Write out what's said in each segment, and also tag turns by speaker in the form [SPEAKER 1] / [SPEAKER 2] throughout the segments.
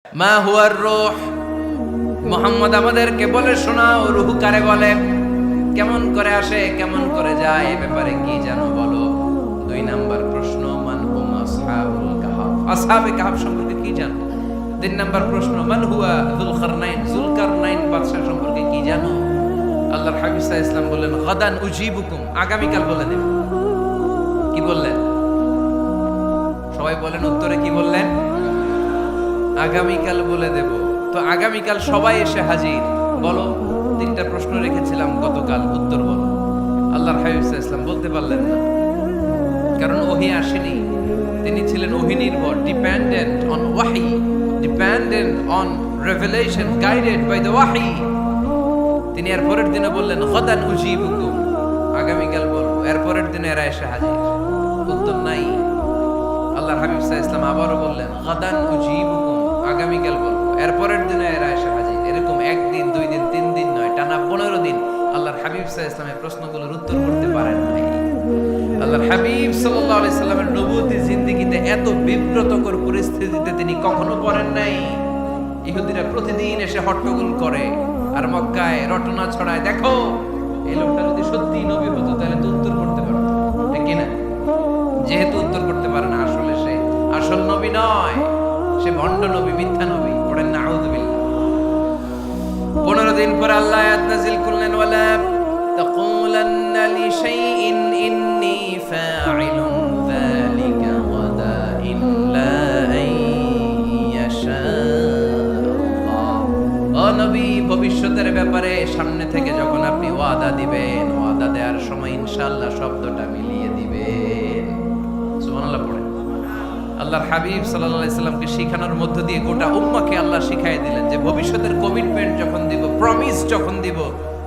[SPEAKER 1] মা হুয়ার রূহ, মুহাম্মদ আমাদেরকে বলে শোনাও রূহ কারে বলে, কেমন করে আসে, কেমন করে যায়, এ ব্যাপারে কি জানো বলো। 2 নাম্বার প্রশ্ন, মান হুম আসহাবুল কাহফ, আসহাবে কাহফ সম্পর্কে কি জানো। 3 নাম্বার প্রশ্ন, মান হুয়া যুলকারনাইন, যুলকারনাইন বাদশা সম্পর্কে কি জানো। আল্লাহর হাবিব সাল্লাল্লাহু আলাইহি ওয়াসাল্লাম বললেন গাদান উজিবুকুম, আগামীকাল বলে দেব। কি বললেন? সবাই বলেন উত্তরে কি বললেন? আগামীকাল বলে দেব। তো আগামীকাল সবাই এসে হাজির। বলো, 3টা প্রশ্ন রেখেছিলাম গতকাল, উত্তর বলো। আল্লাহর হাবিব সাল্লাল্লাহু আলাইহি ওয়াসাল্লাম বলতে পারলেন না, কারণ ওহী আসেনি। তিনি ছিলেন ওহী নির্ভর, dependent on wahi, dependent on revelation, guided by the wahi. তিনি এর পরের দিনে বললেন গাদান উজিবুকুম, আগামীকাল বলবো। এর পরের দিনে এরা এসে হাজির, উত্তর নাই। আল্লাহর হাবিব সাল্লাল্লাহু আলাইহি ওয়াসাল্লাম আবারও বললেন গাদান উজিবুকুম, আগামীকাল বলবো। এর পরের দিনে এরা এসে হাজির। এরকম 1 দিন 2 দিন 3 দিন নয়, টানা 15 দিন আল্লাহর হাবিব সাল্লাল্লাহু আলাইহি ওয়াসাল্লামের প্রশ্নগুলোর উত্তর করতে পারেন নাই। আল্লাহর হাবিব সাল্লাল্লাহু আলাইহি সাল্লামের নবুয়তি জিন্দেগিতে এত বিব্রতকর পরিস্থিতিতে তিনি কখনো পড়েন নাই। ইহুদিরা প্রতিদিন এসে হট্টগোল করে আর মক্কায় রটনা ছড়ায়, দেখো এই লোকটা যদি সত্যি নবী হতো তাহলে তো উত্তর করতে পারতো, ঠিক কি না? যেহেতু উত্তর করতে পারে না, আসলে সে আসল নবী নয়, সে ভণ্ড নবী, মিথ্যা নবী। পড়েন না আউযুবিল্লাহ। 15 দিন পর আল্লাহ আয়াত নাযিল করলেন, ওয়ালা তাকুলান্না লিশাইইন ইন্নী ফাইলুন যালিকা গাদা ইল্লা আইয়াশা আল্লাহ। ও নবী, ভবিষ্যতের ব্যাপারে সামনে থেকে যখন আপনি ওয়াদা দিবেন, ওয়াদা দেওয়ার সময় ইনশাআল্লাহ শব্দটা মিলিয়ে দিবেন। সুবহানাল্লাহ পড়েন। আল্লাহর হাবিব সাল্লাল্লাহু আলাইহি সাল্লামকে শিখানোর মধ্য দিয়ে গোটা উম্মাহকে আল্লাহ শিখাই দিলেন যে ভবিষ্যতের কমিটমেন্ট যখন দিব, প্রমিস যখন দিব,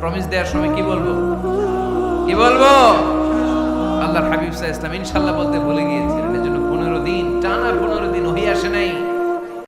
[SPEAKER 1] প্রমিস দেওয়ার সময় কি বলবো? কি বলবো? আল্লাহর হাবিব সাল্লাল্লাহু আলাইহি সাল্লাম ইনশাআল্লাহ বলতে ভুলে গিয়েছেন।